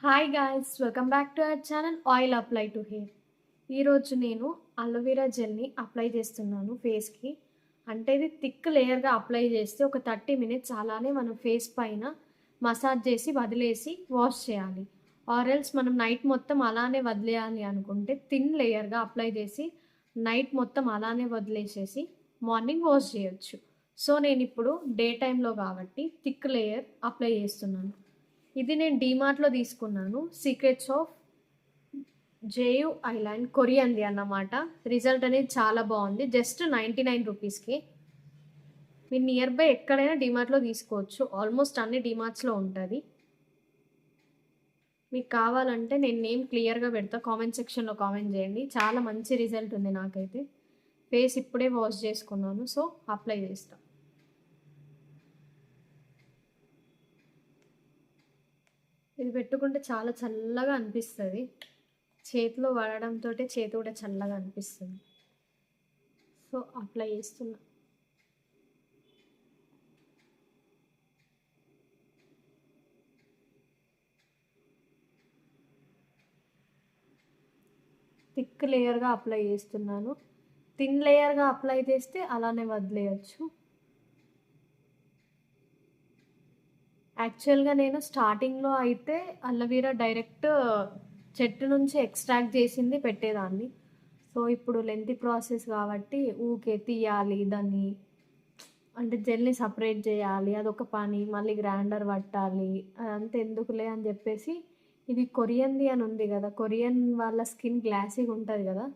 Hi guys, welcome back to our channel oil apply to hair. ఈరోజు నేను aloe vera జెల్ని apply చేస్తున్నాను ఫేస్కి. అంటే ఇది థిక్ లేయర్గా అప్లై చేస్తే ఒక 30 మినిట్స్ అలానే మనం ఫేస్ పైన మసాజ్ చేసి వదిలేసి వాష్ చేయాలి. ఆరెల్స్ మనం నైట్ మొత్తం అలానే వదిలేయాలి అనుకుంటే థిన్ లేయర్గా అప్లై చేసి నైట్ మొత్తం అలానే వదిలేసేసి మార్నింగ్ వాష్ చేయొచ్చు. సో నేను ఇప్పుడు డే టైంలో కాబట్టి థిక్ లేయర్ అప్లై చేస్తున్నాను. ఇది నేను డీమార్ట్లో తీసుకున్నాను. సీక్రెట్స్ ఆఫ్ జేయు ఐలాండ్ కొరియంది అన్నమాట. రిజల్ట్ అనేది చాలా బాగుంది. జస్ట్ 99 రూపీస్కి. మీరు నియర్ బై ఎక్కడైనా డీమార్ట్లో తీసుకోవచ్చు. ఆల్మోస్ట్ అన్ని డీమార్ట్స్లో ఉంటుంది. మీకు కావాలంటే నేను నేమ్ క్లియర్గా పెడతా, కామెంట్ సెక్షన్లో కామెంట్ చేయండి. చాలా మంచి రిజల్ట్ ఉంది నాకైతే. ఫేస్ ఇప్పుడే వాష్ చేసుకున్నాను, సో అప్లై చేస్తాను. ఇది పెట్టుకుంటే చాలా చల్లగా అనిపిస్తుంది. చేతిలో పడడంతో చేతి కూడా చల్లగా అనిపిస్తుంది. సో అప్లై చేస్తున్నా. థిక్ లేయర్గా అప్లై చేస్తున్నాను. థిన్ లేయర్గా అప్లై చేస్తే అలానే వదిలేయచ్చు. యాక్చువల్గా నేను స్టార్టింగ్లో అయితే అలోవెరా డైరెక్ట్ చెట్టు నుంచి ఎక్స్ట్రాక్ట్ చేసింది పెట్టేదాన్ని. సో ఇప్పుడు లెంతీ ప్రాసెస్ కాబట్టి ఊకే తీయాలి దాన్ని, అంటే జెల్ని సపరేట్ చేయాలి, అదొక పని. మళ్ళీ గ్రైండర్ పట్టాలి, అదంతా ఎందుకులే అని చెప్పేసి ఇది కొరియంది అని ఉంది కదా, కొరియన్ వాళ్ళ స్కిన్ గ్లాసీగా ఉంటుంది కదా.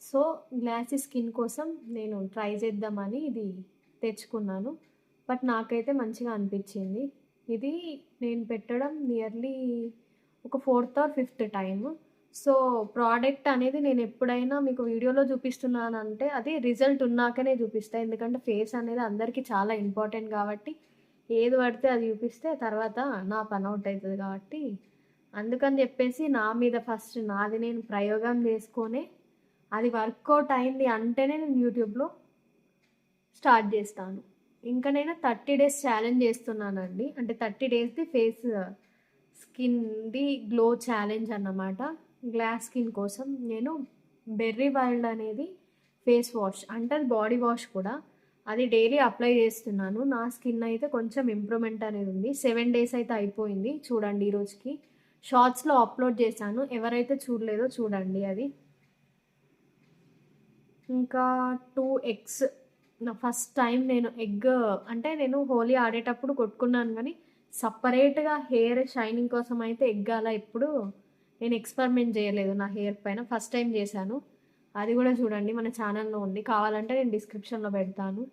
సో గ్లాసీ స్కిన్ కోసం నేను ట్రై చేద్దామని ఇది తెచ్చుకున్నాను. బట్ నాకైతే మంచిగా అనిపించింది. ఇది నేను పెట్టడం నియర్లీ ఒక 4th or 5th time. So product అనేది నేను ఎప్పుడైనా మీకు వీడియోలో చూపిస్తున్నానంటే అది రిజల్ట్ ఉన్నాకనే చూపిస్తాను. ఎందుకంటే ఫేస్ అనేది అందరికీ చాలా ఇంపార్టెంట్ కాబట్టి ఏది పడితే అది చూపిస్తే తర్వాత నా పని అవుట్ అవుతుంది కాబట్టి అందుకని చెప్పేసి నా మీద ఫస్ట్ నాది నేను ప్రయోగం చేసుకొని అది వర్కౌట్ అయింది అంటేనే నేను యూట్యూబ్లో స్టార్ట్ చేస్తాను. ఇంకా నేను 30 డేస్ ఛాలెంజ్ చేస్తున్నానండి. అంటే 30 డేస్ది ఫేస్ స్కిన్ది గ్లో ఛాలెంజ్ అన్నమాట. గ్లాస్ స్కిన్ కోసం నేను బెర్రీ వైల్డ్ అనేది ఫేస్ వాష్, అంటే అది బాడీ వాష్ కూడా, అది డైలీ అప్లై చేస్తున్నాను. నా స్కిన్ అయితే కొంచెం ఇంప్రూవ్మెంట్ అనేది ఉంది. 7 డేస్ అయితే అయిపోయింది. చూడండి ఈరోజుకి షార్ట్స్లో అప్లోడ్ చేశాను, ఎవరైతే చూడలేదో చూడండి అది. ఇంకా 2 ఎగ్స్. నా ఫస్ట్ టైం నేను ఎగ్, అంటే నేను హోలీ ఆడేటప్పుడు కొట్టుకున్నాను కానీ సపరేట్గా హెయిర్ షైనింగ్ కోసం అయితే ఎగ్ అలా ఎప్పుడు నేను ఎక్స్పెరిమెంట్ చేయలేదు నా హెయిర్ పైన. ఫస్ట్ టైం చేశాను. అది కూడా చూడండి మన ఛానల్లో ఉంది, కావాలంటే నేను డిస్క్రిప్షన్లో పెడతాను.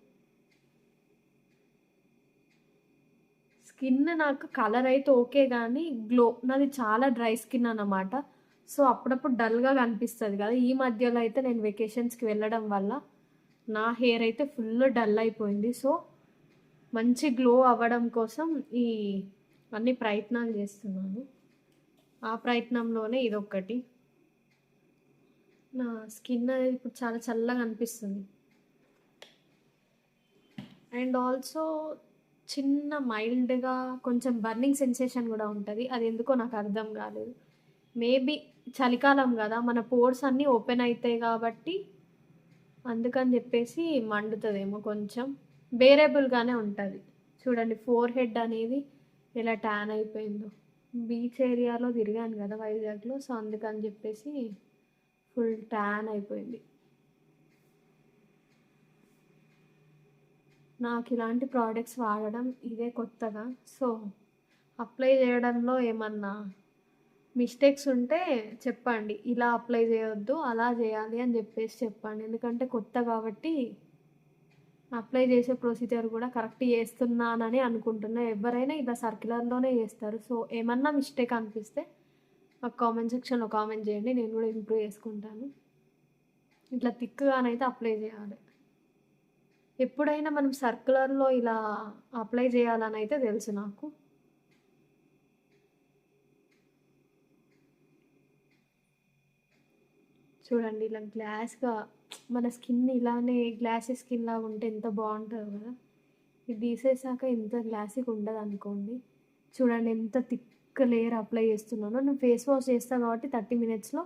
స్కిన్ నాకు కలర్ అయితే ఓకే కానీ గ్లో, నాది చాలా డ్రై స్కిన్ అన్నమాట. సో అప్పుడప్పుడు డల్గా కనిపిస్తుంది కదా. ఈ మధ్యలో అయితే నేను వెకేషన్స్కి వెళ్ళడం వల్ల నా హెయిర్ అయితే ఫుల్ డల్ అయిపోయింది. సో మంచి గ్లో అవ్వడం కోసం ఈ అన్ని ప్రయత్నాలు చేస్తున్నాను. ఆ ప్రయత్నంలోనే ఇదొక్కటి. నా స్కిన్ అనేది ఇప్పుడు చాలా చల్లగా అనిపిస్తుంది. అండ్ ఆల్సో చిన్న మైల్డ్గా కొంచెం బర్నింగ్ సెన్సేషన్ కూడా ఉంటుంది. అది ఎందుకో నాకు అర్థం కాలేదు. మేబీ చలికాలం కదా, మన పోర్స్ అన్నీ ఓపెన్ అవుతాయి కాబట్టి అందుకని చెప్పేసి మండుతుందేమో. కొంచెం బేరేబుల్గానే ఉంటుంది. చూడండి ఫోర్ హెడ్ అనేది ఎలా ట్యాన్ అయిపోయిందో. బీచ్ ఏరియాలో తిరిగాను కదా వైజాగ్లో, సో అందుకని చెప్పేసి ఫుల్ ట్యాన్ అయిపోయింది. నాకు ఇలాంటి ప్రోడక్ట్స్ వాడడం ఇదే కొత్తగా. సో అప్లై చేయడంలో ఏమన్నా మిస్టేక్స్ ఉంటే చెప్పండి. ఇలా అప్లై చేయొద్దు, అలా చేయాలి అని చెప్పేసి చెప్పండి. ఎందుకంటే కొత్త కాబట్టి అప్లై చేసే ప్రొసీజర్ కూడా కరెక్ట్ చేస్తున్నానని అనుకుంటున్నా. ఎవరైనా ఇలా సర్క్యులర్లోనే చేస్తారు. సో ఏమన్నా మిస్టేక్ అనిపిస్తే నాకు కామెంట్ సెక్షన్లో కామెంట్ చేయండి, నేను కూడా ఇంప్రూవ్ చేసుకుంటాను. ఇట్లా థిక్గానైతే అప్లై చేయాలి. ఎప్పుడైనా మనం సర్క్యులర్లో ఇలా అప్లై చేయాలని అయితే తెలుసు నాకు. చూడండి ఇలా గ్లాస్గా మన స్కిన్ ఇలానే గ్లాసీ స్కిన్ లాగా ఉంటే ఎంత బాగుంటుందో కదా. ఇది తీసేసాక ఇంత గ్లాసీగా ఉండదు అనుకోండి. చూడండి ఎంత థిక్ థిక్ లేయర్ అప్లై చేస్తున్నాను. నేను ఫేస్ వాష్ చేస్తాను కాబట్టి 30 మినిట్స్లో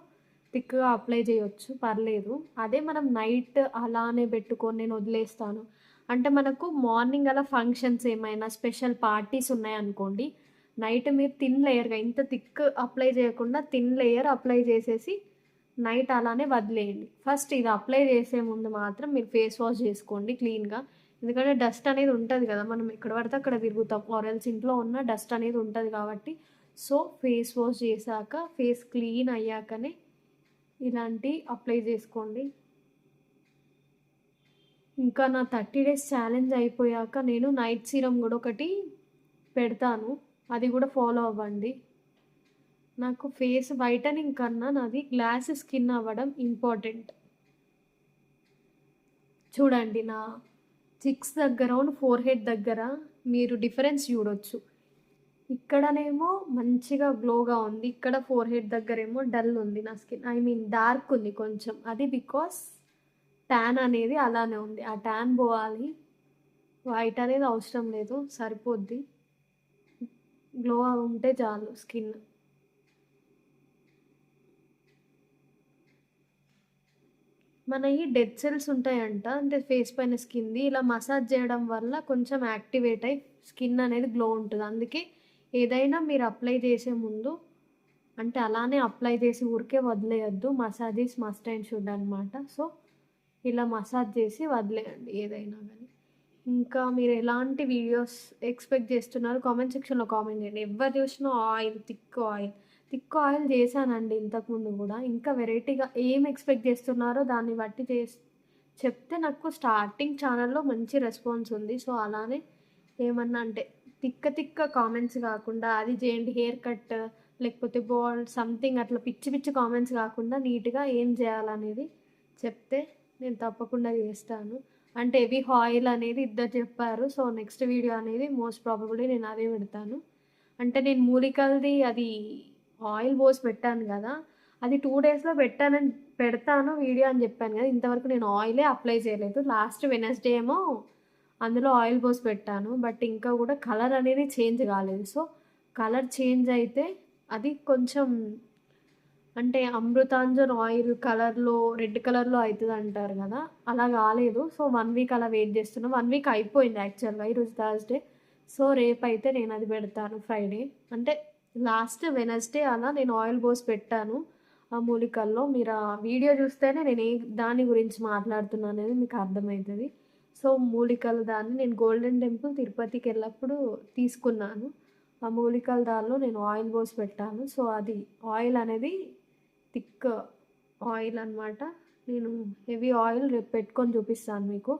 థిక్గా అప్లై చేయొచ్చు, పర్లేదు. అదే మనం నైట్ అలానే పెట్టుకొని నేను వదిలేస్తాను అంటే మనకు మార్నింగ్ అలా ఫంక్షన్స్ ఏమైనా స్పెషల్ పార్టీస్ ఉన్నాయనుకోండి, నైట్ మీరు థిన్ లేయర్గా ఇంత థిక్ అప్లై చేయకుండా థిన్ లేయర్ అప్లై చేసేసి నైట్ అలానే వదిలేయండి. ఫస్ట్ ఇది అప్లై చేసే ముందు మాత్రం మీరు ఫేస్ వాష్ చేసుకోండి క్లీన్గా. ఎందుకంటే డస్ట్ అనేది ఉంటుంది కదా, మనం ఎక్కడ పడితే అక్కడ తిరుగుతాం, ఆరెల్స్ ఇంట్లో ఉన్న డస్ట్ అనేది ఉంటుంది కాబట్టి. సో ఫేస్ వాష్ చేశాక ఫేస్ క్లీన్ అయ్యాకనే ఇలాంటి అప్లై చేసుకోండి. ఇంకా నా 30 డేస్ ఛాలెంజ్ అయిపోయాక నేను నైట్ సీరం కూడా ఒకటి పెడతాను, అది కూడా ఫాలో అవ్వండి. నాకు ఫేస్ వైటనింగ్ కన్నా నాది గ్లాస్ స్కిన్ అవ్వడం ఇంపార్టెంట్. చూడండి నా చిక్స్ దగ్గర ఫోర్ హెడ్ దగ్గర మీరు డిఫరెన్స్ చూడొచ్చు. ఇక్కడనేమో మంచిగా గ్లోగా ఉంది, ఇక్కడ ఫోర్ హెడ్ దగ్గర ఏమో డల్ ఉంది నా స్కిన్, ఐ మీన్ డార్క్ ఉంది కొంచెం. అది బికాస్ ట్యాన్ అనేది అలానే ఉంది. ఆ ట్యాన్ పోవాలి, వైట్ అనేది అవసరం లేదు, సరిపోద్ది. గ్లో ఉంటే చాలు స్కిన్. మన ఈ డెడ్ సెల్స్ ఉంటాయంట, అంటే ఫేస్ పైన స్కిన్ది ఇలా మసాజ్ చేయడం వల్ల కొంచెం యాక్టివేట్ అయ్యి స్కిన్ అనేది గ్లో ఉంటుంది. అందుకే ఏదైనా మీరు అప్లై చేసే ముందు అంటే అలానే అప్లై చేసి ఊరికే వదిలేయద్దు, massage is must and should అనమాట. సో ఇలా మసాజ్ చేసి వదిలేయండి ఏదైనా కానీ. ఇంకా మీరు ఎలాంటి వీడియోస్ ఎక్స్పెక్ట్ చేస్తున్నారు కామెంట్ సెక్షన్లో కామెంట్ చేయండి. ఎవరు చూసినా ఆయిల్, థిక్ ఆయిల్ చేశానండి ఇంతకుముందు కూడా. ఇంకా వెరైటీగా ఏం ఎక్స్పెక్ట్ చేస్తున్నారో దాన్ని బట్టి చెప్తే నాకు స్టార్టింగ్ ఛానల్లో మంచి రెస్పాన్స్ ఉంది. సో అలానే ఏమన్నా అంటే తిక్క కామెంట్స్ కాకుండా అది చేయండి, హెయిర్ కట్ లేకపోతే బాల్ సంథింగ్ అట్లా పిచ్చి పిచ్చి కామెంట్స్ కాకుండా నీట్గా ఏం చేయాలనేది చెప్తే నేను తప్పకుండా చేస్తాను. అంటే హెవీ ఆయిల్ అనేది ఇద్దరు చెప్పారు, సో నెక్స్ట్ వీడియో అనేది మోస్ట్ ప్రాబబుల్లీ నేను అదే పెడతాను. అంటే నేను మూలికలది అది ఆయిల్ పోసి పెట్టాను కదా, అది 2 డేస్లో పెడతాను వీడియో అని చెప్పాను కదా, ఇంతవరకు నేను ఆయిలే అప్లై చేయలేదు. లాస్ట్ వెనస్డే ఏమో అందులో ఆయిల్ పోసి పెట్టాను, బట్ ఇంకా కూడా కలర్ అనేది చేంజ్ కాలేదు. సో కలర్ చేంజ్ అయితే అది కొంచెం అంటే అమృతాంజన్ ఆయిల్ కలర్లో రెడ్ కలర్లో అవుతుంది అంటారు కదా, అలా కాలేదు. సో 1 వీక్ అలా వెయిట్ చేస్తున్నాను. 1 వీక్ అయిపోయింది యాక్చువల్గా, ఈరోజు థర్స్డే. సో రేపు అయితే నేను అది పెడతాను, ఫ్రైడే అంటే లాస్ట్ వెనస్డే అలా నేను ఆయిల్ పోసి పెట్టాను ఆ మూలికల్లో. మీరు ఆ వీడియో చూస్తేనే నేను దాని గురించి మాట్లాడుతున్నాను అనేది మీకు అర్థమవుతుంది. సో మూలికల దాన్ని నేను గోల్డెన్ టెంపుల్ తిరుపతికి వెళ్ళినప్పుడు తీసుకున్నాను. ఆ మూలికల దానిలో నేను ఆయిల్ పోసి పెట్టాను. సో అది ఆయిల్ అనేది థిక్ ఆయిల్ అనమాట. నేను హెవీ ఆయిల్ రేపు పెట్టుకొని చూపిస్తాను మీకు,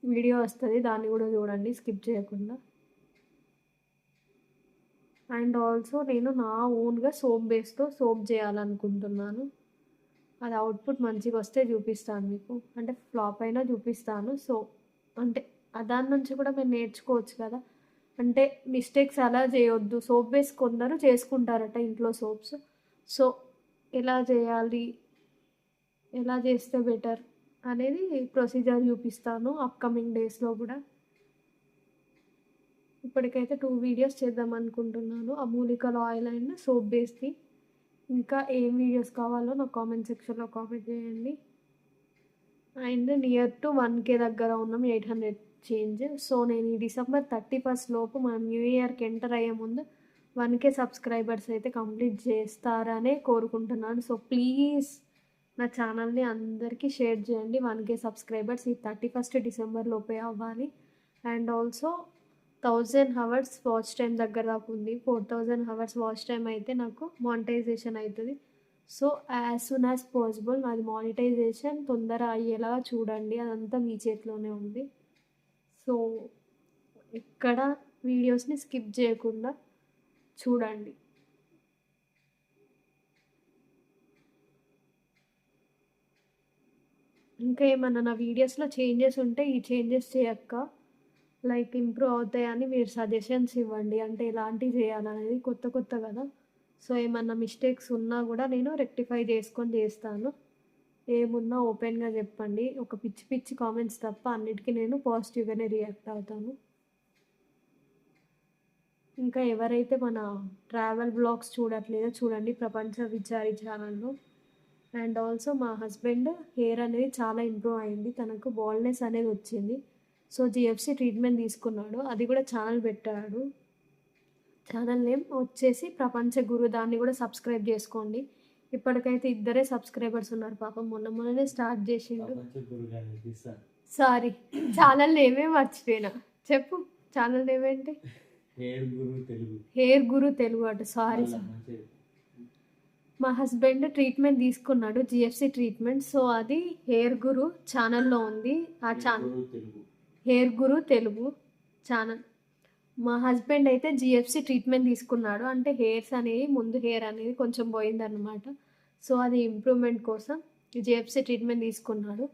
వీడియో వస్తుంది, దాన్ని కూడా చూడండి స్కిప్ చేయకుండా. అండ్ ఆల్సో నేను నా ఓన్గా సోప్ బేస్తో సోప్ చేయాలనుకుంటున్నాను. అది అవుట్పుట్ మంచిగా వస్తే చూపిస్తాను మీకు, అంటే ఫ్లాప్ అయినా చూపిస్తాను. సో అంటే దాని నుంచి కూడా మీరు నేర్చుకోవచ్చు కదా, అంటే మిస్టేక్స్ అలా చేయొద్దు. సోప్ బేస్ కొందరు చేసుకుంటారట ఇంట్లో సోప్స్. సో ఎలా చేయాలి, ఎలా చేస్తే బెటర్ అనేది ప్రొసీజర్ చూపిస్తాను అప్కమింగ్ డేస్లో కూడా. ఇప్పటికైతే 2 వీడియోస్ చేద్దాం అనుకుంటున్నాను, ఆ మూలికల ఆయిల్ అండ్ సోప్ బేస్ది. ఇంకా ఏం వీడియోస్ కావాలో నాకు కామెంట్ సెక్షన్లో కామెంట్ చేయండి. అండ్ నియర్ టు 1K దగ్గర ఉన్నాం, 800 చేంజ్. సో నేను ఈ December 31 లోపు మనం న్యూ ఇయర్కి ఎంటర్ అయ్యే ముందు 1K సబ్స్క్రైబర్స్ అయితే కంప్లీట్ చేస్తారనే కోరుకుంటున్నాను. సో ప్లీజ్ నా ఛానల్ని అందరికీ షేర్ చేయండి. 1K సబ్స్క్రైబర్స్ ఈ 31 డిసెంబర్ లోపే అవ్వాలి. And also 1000 hours watch time దగ్గర దాకా ఉంది. 4000 అవర్స్ వాచ్ టైం అయితే నాకు మానిటైజేషన్ అవుతుంది. So as soon as possible నాది మానిటైజేషన్ తొందర అయ్యేలా చూడండి, అదంతా మీ చేతిలోనే ఉంది. సో ఎక్కడ వీడియోస్ని స్కిప్ చేయకుండా చూడండి. ఇంకా ఏమన్నా నా వీడియోస్లో చేంజెస్ ఉంటే ఈ చేంజెస్ చేయక్క, లైక్ ఇంప్రూవ్ అవుతాయని మీరు సజెషన్స్ ఇవ్వండి. అంటే ఎలాంటివి చేయాలనేది కొత్త కదా, సో ఏమన్నా మిస్టేక్స్ ఉన్నా కూడా నేను రెక్టిఫై చేసుకొని చేస్తాను. ఏమున్నా ఓపెన్గా చెప్పండి, ఒక పిచ్చి కామెంట్స్ తప్ప అన్నిటికీ నేను పాజిటివ్గానే రియాక్ట్ అవుతాను. ఇంకా ఎవరైతే మన ట్రావెల్ బ్లాగ్స్ చూడట్లేదో చూడండి ప్రపంచ విచారి ఛానల్లో. అండ్ ఆల్సో మా హస్బెండ్ హెయిర్ అనేది చాలా ఇంప్రూవ్ అయింది, తనకు బాల్నెస్ అనేది వచ్చింది. సో జిఎఫ్సి ట్రీట్మెంట్ తీసుకున్నాడు, అది కూడా ఛానల్ పెట్టాడు. ఛానల్ నేమ్ వచ్చేసి ప్రపంచ గురు, దాన్ని కూడా సబ్స్క్రైబ్ చేసుకోండి. ఇప్పటికైతే 2 సబ్స్క్రైబర్స్ ఉన్నారు పాపం, మొన్ననే స్టార్ట్ చేసిండు. సారీ, ఛానల్ నేమే మర్చిపోయినా, చెప్పు ఛానల్ నేమ్ ఏంటి? హెయిర్ గురు తెలుగు అట. సారీ సార్, మా హస్బెండ్ ట్రీట్మెంట్ తీసుకున్నాడు జిఎఫ్సి ట్రీట్మెంట్, సో అది హెయిర్ గురు ఛానల్లో ఉంది. ఆ ఛానల్ హెయిర్ గురు తెలుగు ఛానల్. మా హస్బెండ్ అయితే జిఎఫ్సి ట్రీట్మెంట్ తీసుకున్నాడు, అంటే హెయిర్స్ అనేవి ముందు హెయిర్ అనేది కొంచెం పోయిందనమాట. సో అది ఇంప్రూవ్మెంట్ కోసం జిఎఫ్సి ట్రీట్మెంట్ తీసుకున్నాడు.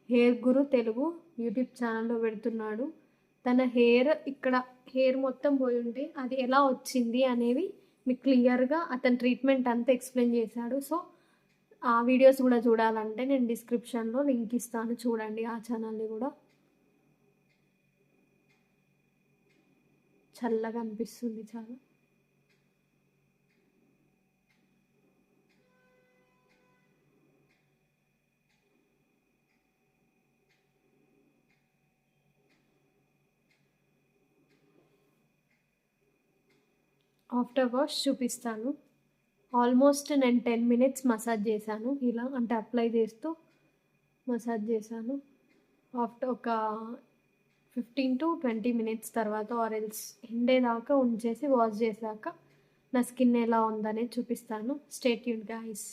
హెయిర్ గురు తెలుగు యూట్యూబ్ ఛానల్లో పెడుతున్నాడు. తన ఇక్కడ హెయిర్ మొత్తం పోయి ఉంటే అది ఎలా వచ్చింది అనేది మీకు క్లియర్గా అతని ట్రీట్మెంట్ అంతా ఎక్స్ప్లెయిన్ చేశాడు. సో ఆ వీడియోస్ కూడా చూడాలంటే నేను డిస్క్రిప్షన్లో లింక్ ఇస్తాను, చూడండి ఆ ఛానల్ని కూడా. చల్లగా అనిపిస్తుంది చాలా. ఆఫ్టర్ వాష్ చూపిస్తాను. ఆల్మోస్ట్ నేను 10 మినిట్స్ మసాజ్ చేశాను, ఇలా అంటే అప్లై చేస్తూ మసాజ్ చేశాను. ఆఫ్టర్ ఒక 15 to 20 మినిట్స్ తర్వాత ఆరెల్స్ ఎండేదాకా ఉంచేసి వాష్ చేశాక నా స్కిన్ ఎలా ఉందనేది చూపిస్తాను. Stay tuned guys.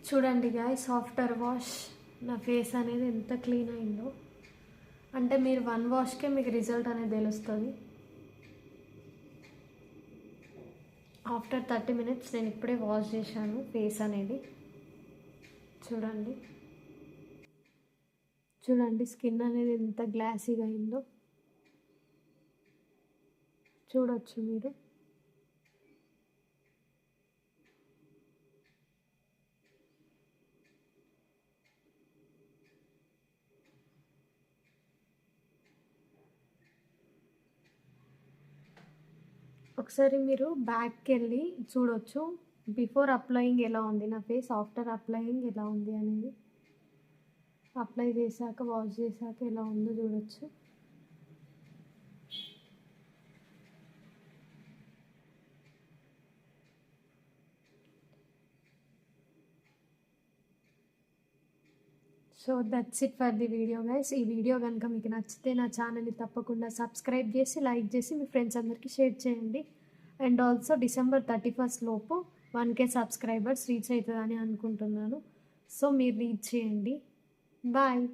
చూడండి గైస్, ఆఫ్టర్ వాష్ నా ఫేస్ అనేది ఎంత క్లీన్ అయిందో, అంటే మీరు 1 వాష్కే మీకు రిజల్ట్ అనేది తెలుస్తుంది. ఆఫ్టర్ 30 మినిట్స్ నేను ఇప్పుడే వాష్ చేశాను ఫేస్ అనేది. చూడండి స్కిన్ అనేది ఎంత గ్లాసీగా అయిందో చూడొచ్చు మీరు. ఒకసారి మీరు బ్యాక్కి వెళ్ళి చూడొచ్చు బిఫోర్ అప్లయింగ్ ఎలా ఉంది నా ఫేస్, ఆఫ్టర్ అప్లయింగ్ ఎలా ఉంది అనేది. అప్లై చేశాక వాష్ చేశాక ఎలా ఉందో చూడొచ్చు. So that's it for the video guys. ఈ వీడియో కనుక మీకు నచ్చితే నా ఛానల్ని తప్పకుండా సబ్స్క్రైబ్ చేసి లైక్ చేసి మీ ఫ్రెండ్స్ అందరికీ షేర్ చేయండి. అండ్ ఆల్సో December 31 లోపు 1K సబ్స్క్రైబర్స్ రీచ్ అవుతుందని అనుకుంటున్నాను. సో మీరు రీచ్ చేయండి. బాయ్.